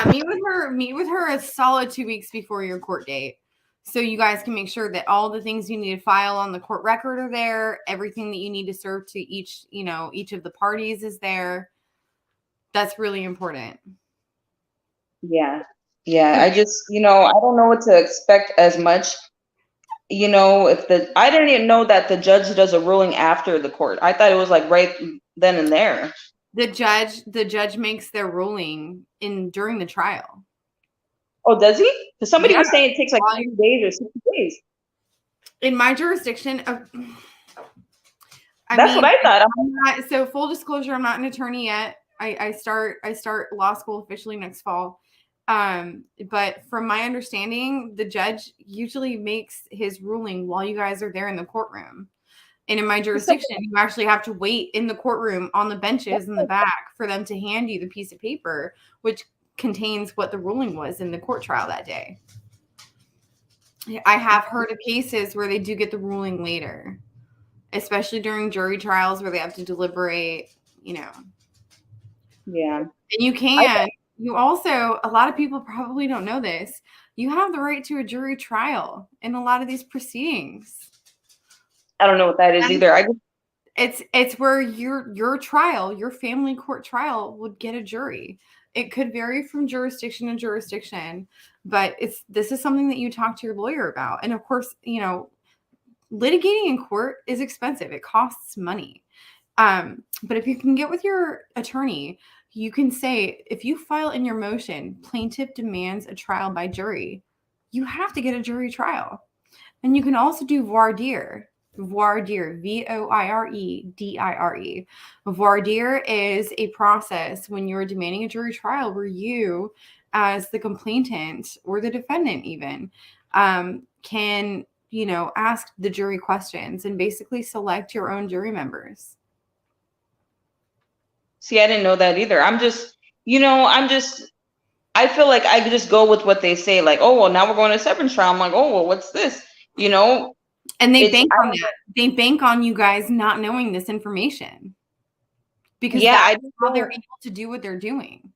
Meet with her a solid 2 weeks before your court date. So you guys can make sure that all the things you need to file on the court record are there. Everything that you need to serve to each of the parties is there. That's really important. Yeah. Yeah. I just, I don't know what to expect as much I didn't even know that the judge does a ruling after the court. I thought it was like right then and there. The judge makes their ruling during the trial. Oh, does he? Because somebody was Yeah. saying it takes like 30 days or 60 days. In my jurisdiction, That's what I thought. So full disclosure, I'm not an attorney yet. I start law school officially next fall. But from my understanding, the judge usually makes his ruling while you guys are there in the courtroom. And in my jurisdiction, you actually have to wait in the courtroom on the benches in the back for them to hand you the piece of paper, which contains what the ruling was in the court trial that day. I have heard of cases where they do get the ruling later, especially during jury trials where they have to deliberate, Yeah. And you also, a lot of people probably don't know this, you have the right to a jury trial in a lot of these proceedings. I don't know what that is either. It's where your trial, your family court trial would get a jury. It could vary from jurisdiction to jurisdiction, but this is something that you talk to your lawyer about. And of course, litigating in court is expensive. It costs money. But if you can get with your attorney, you can say, if you file in your motion, plaintiff demands a trial by jury, you have to get a jury trial. And you can also do voir dire. Voir dire, VOIREDIRE. Voir dire is a process when you're demanding a jury trial where you, as the complainant or the defendant even, can, ask the jury questions and basically select your own jury members. See, I didn't know that either. I feel like I could just go with what they say. Like, oh, well, now we're going to severance trial. I'm like, oh, well, what's this? And they bank on that. They bank on you guys not knowing this information. Because that's how they're able to do what they're doing.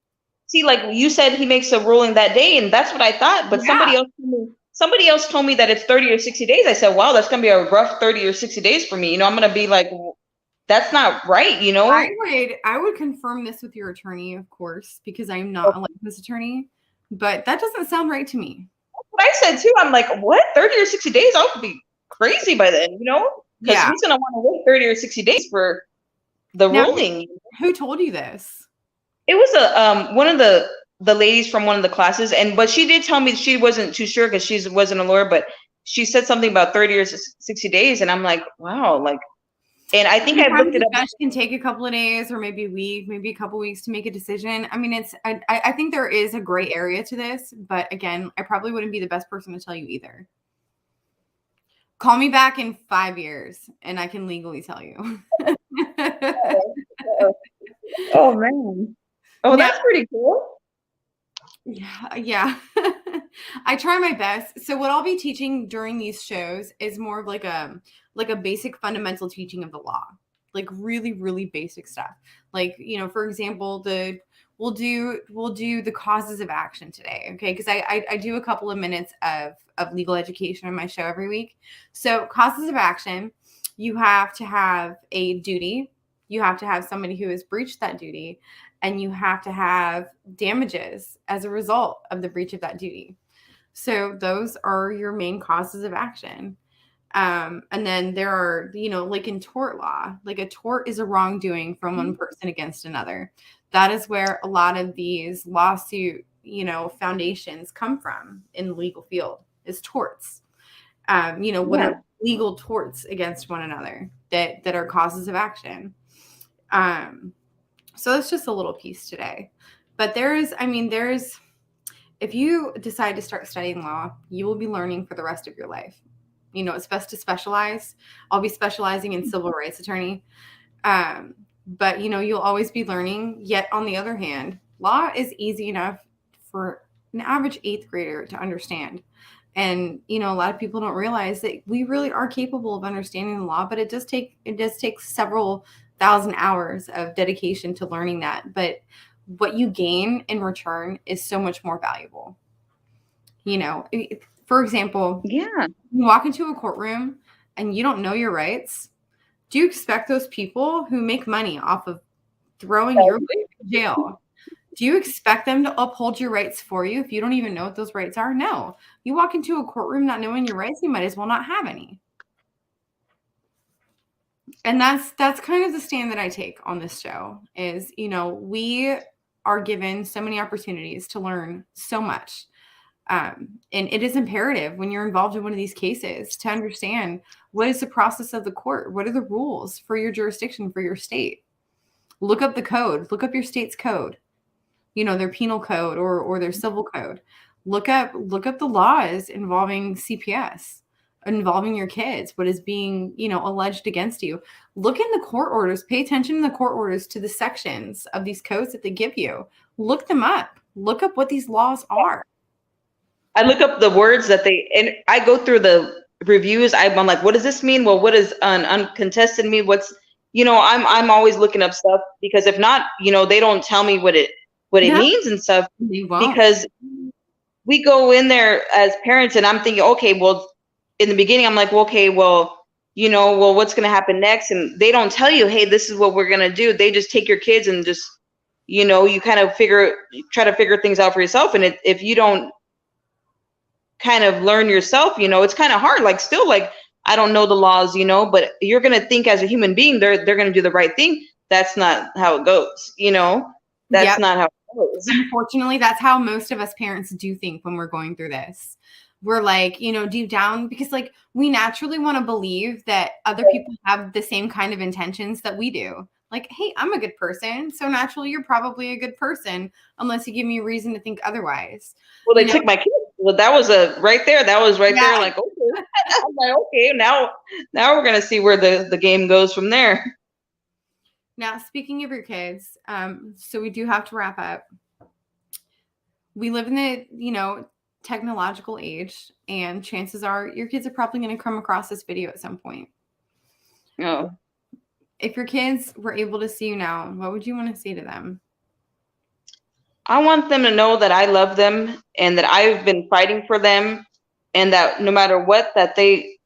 See, like you said, he makes a ruling that day, and that's what I thought. But somebody else told me that it's 30 or 60 days. I said, wow, that's going to be a rough 30 or 60 days for me. I'm going to be like, that's not right, I would confirm this with your attorney, of course, because I'm not a licensed attorney, but that doesn't sound right to me. That's what I said too. I'm like, what? 30 or 60 days? I would be crazy by then, Because who's going to want to wait 30 or 60 days for the ruling? Who told you this? It was one of the ladies from one of the classes, but she did tell me she wasn't too sure because she wasn't a lawyer, but she said something about 30 or 60 days, and I'm like, wow, and I think I looked it up. Judge can take a couple of days or maybe a week, maybe a couple of weeks to make a decision. I mean, I think there is a gray area to this, but again, I probably wouldn't be the best person to tell you either. Call me back in 5 years and I can legally tell you. Oh, man. Oh, that's pretty cool. Yeah. I try my best. So what I'll be teaching during these shows is more of like a basic fundamental teaching of the law, like really, really basic stuff. Like, for example, we'll do the causes of action today. Okay. Cause I do a couple of minutes of legal education on my show every week. So causes of action, you have to have a duty. You have to have somebody who has breached that duty, and you have to have damages as a result of the breach of that duty. So those are your main causes of action. And then there are, like in tort law, like a tort is a wrongdoing from one person against another. That is where a lot of these lawsuit, foundations come from in the legal field, is torts. What are legal torts against one another that are causes of action. So it's just a little piece today. But if you decide to start studying law, you will be learning for the rest of your life. It's best to specialize. I'll be specializing in civil rights attorney. But, you'll always be learning. Yet, on the other hand, law is easy enough for an average 8th grader to understand. And, a lot of people don't realize that we really are capable of understanding the law, but it does take several thousand hours of dedication to learning that. But what you gain in return is so much more valuable. For example, you walk into a courtroom and you don't know your rights. Do you expect those people who make money off of throwing your life in jail Do you expect them to uphold your rights for you if you don't even know what those rights are? No. You walk into a courtroom not knowing your rights, you might as well not have any. And that's kind of the stand that I take on this show is, we are given so many opportunities to learn so much. And it is imperative when you're involved in one of these cases to understand what is the process of the court? What are the rules for your jurisdiction, for your state? Look up the code. Look up your state's code, their penal code or their civil code. Look up the laws involving CPS, involving your kids, what is being, alleged against you. Look in the court orders, pay attention in the court orders to the sections of these codes that they give you. Look them up. Look up what these laws are. I look up the words and I go through the reviews. I'm like, what does this mean? Well, what does uncontested mean? What's, I'm always looking up stuff, because if not, they don't tell me what it means and stuff, because we go in there as parents and I'm thinking, okay, well, in the beginning, I'm like, well, okay, well, what's going to happen next? And they don't tell you, hey, this is what we're going to do. They just take your kids and just, you kind of try to figure things out for yourself. And if you don't kind of learn yourself, it's kind of hard. Like, still, like, I don't know the laws, but you're going to think as a human being, they're going to do the right thing. That's not how it goes. That's not how it goes. Unfortunately, that's how most of us parents do think when we're going through this. We're like, deep down, because like we naturally want to believe that other people have the same kind of intentions that we do. Like, hey, I'm a good person, so naturally you're probably a good person, unless you give me a reason to think otherwise. Well, they took my kids. Well, that was right there. That was right there. Like, okay. I'm like, okay, now we're gonna see where the game goes from there. Now, speaking of your kids, so we do have to wrap up. We live in the technological age, and chances are your kids are probably going to come across this video at some point. Oh. If your kids were able to see you now, what would you want to say to them? I want them to know that I love them and that I've been fighting for them, and that no matter what that they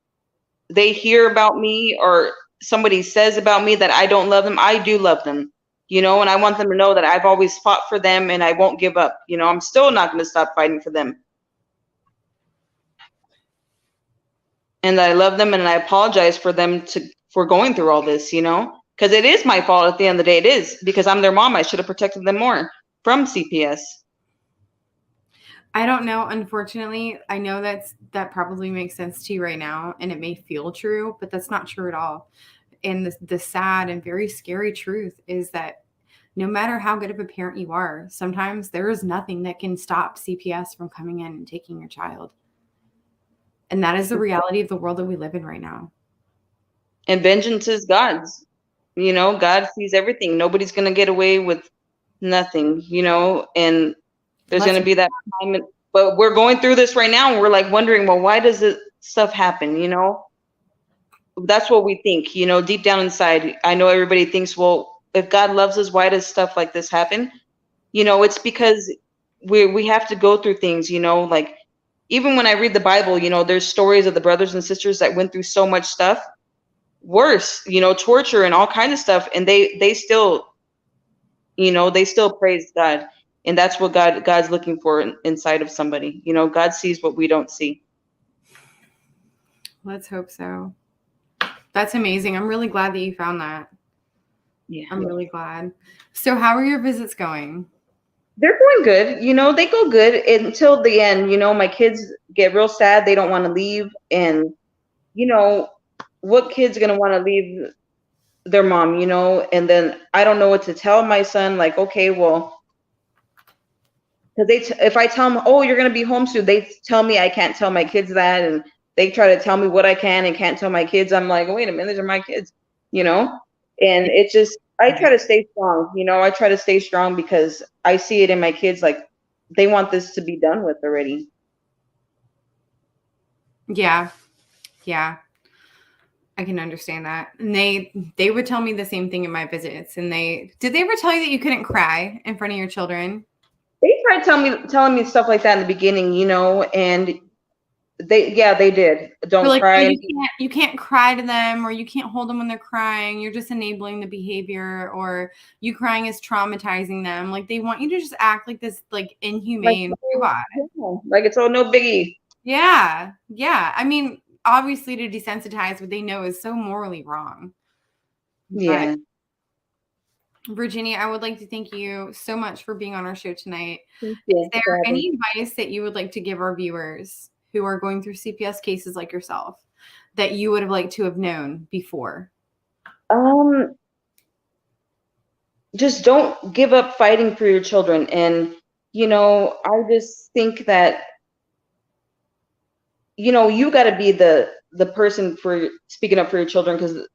hear about me or somebody says about me that I don't love them, I do love them, and I want them to know that I've always fought for them and I won't give up. I'm still not going to stop fighting for them. And I love them, and I apologize for them for going through all this, because it is my fault at the end of the day. It is, because I'm their mom. I should have protected them more from CPS. I don't know. Unfortunately, I know that probably makes sense to you right now, and it may feel true, but that's not true at all. And the sad and very scary truth is that no matter how good of a parent you are, sometimes there is nothing that can stop CPS from coming in and taking your child. And that is the reality of the world that we live in right now. And vengeance is God's. God sees everything. Nobody's going to get away with nothing, and there's going to be that time. But we're going through this right now, and we're like wondering, well, why does this stuff happen? That's what we think, deep down inside. I know everybody thinks, well, if God loves us, why does stuff like this happen? It's because we have to go through things, like, even when I read the Bible, there's stories of the brothers and sisters that went through so much stuff, worse, torture and all kinds of stuff. And they still, they still praise God. And that's what God's looking for inside of somebody. God sees what we don't see. Let's hope so. That's amazing. I'm really glad that you found that. Yeah. I'm really glad. So how are your visits going? They're going good. They go good until the end. My kids get real sad. They don't want to leave. And, what kid's going to want to leave their mom, And then I don't know what to tell my son. Like, okay, well, because if I tell them, oh, you're going to be home soon, they tell me I can't tell my kids that. And they try to tell me what I can and can't tell my kids. I'm like, wait a minute, these are my kids, And it's just, I try to stay strong. I try to stay strong because I see it in my kids. Like, they want this to be done with already. Yeah. I can understand that. And they would tell me the same thing in my visits. And did they ever tell you that you couldn't cry in front of your children? They tried telling me stuff like that in the beginning, and they did. Don't Or like, cry. you can't cry to them, or you can't hold them when they're crying. You're just enabling the behavior, or you crying is traumatizing them. Like, they want you to just act like this, like, inhumane robot. Like it's all no biggie. Yeah. Yeah. I mean, obviously to desensitize what they know is so morally wrong. Yeah. But Virginia, I would like to thank you so much for being on our show tonight. Thank you. Is there any advice that you would like to give our viewers who are going through CPS cases like yourself that you would have liked to have known before? Just don't give up fighting for your children. And, I just think that, you got to be the person for speaking up for your children, because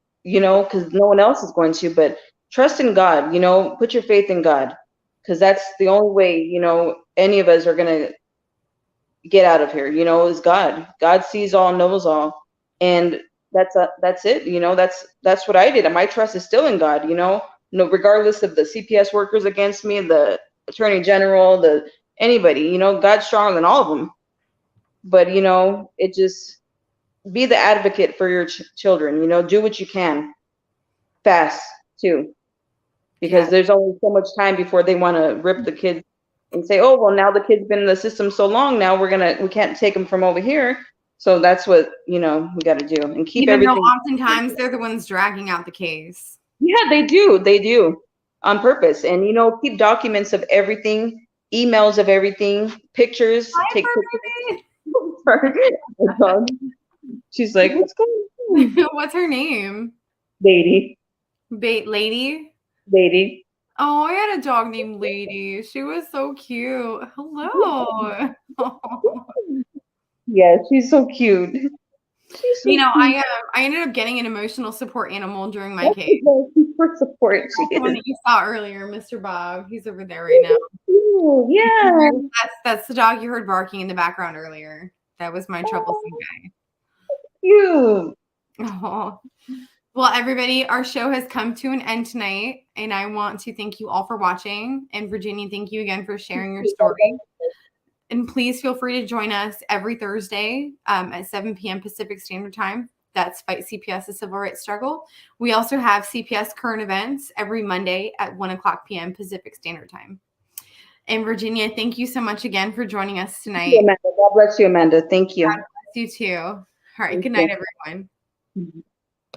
no one else is going to. But trust in God, put your faith in God, because that's the only way, any of us are going to get out of here, is God. God sees all, knows all. And that's it. That's what I did. And my trust is still in God, regardless of the CPS workers against me, the attorney general, anybody, God's stronger than all of them. But, it just be the advocate for your children, do what you can fast too, because there's only so much time before they want to rip the kids and say, oh, well, now the kid's been in the system so long, now we can't take them from over here. So that's what, we got to do, and keep Even everything. though oftentimes they're the ones dragging out the case. Yeah, they do on purpose. And, keep documents of everything, emails of everything, pictures. Take pictures. She's like, what's going on? What's her name? Lady. Lady? Lady. Oh, I had a dog named Lady. She was so cute. Hello. Yeah, she's so cute. I ended up getting an emotional support animal during my case. For support. The one that you saw earlier, Mr. Bob. He's over there right now. Ooh, yeah. That's the dog you heard barking in the background earlier. That was my troublesome guy. Cute. Oh. Well, everybody, our show has come to an end tonight, and I want to thank you all for watching. And Virginia, thank you again for sharing your story. And please feel free to join us every Thursday at 7 p.m. Pacific Standard Time. That's Fight CPS, the Civil Rights Struggle. We also have CPS current events every Monday at 1 o'clock p.m. Pacific Standard Time. And Virginia, thank you so much again for joining us tonight. Amanda. God bless you, Amanda. Thank you. God bless you too. All right. Good night, everyone.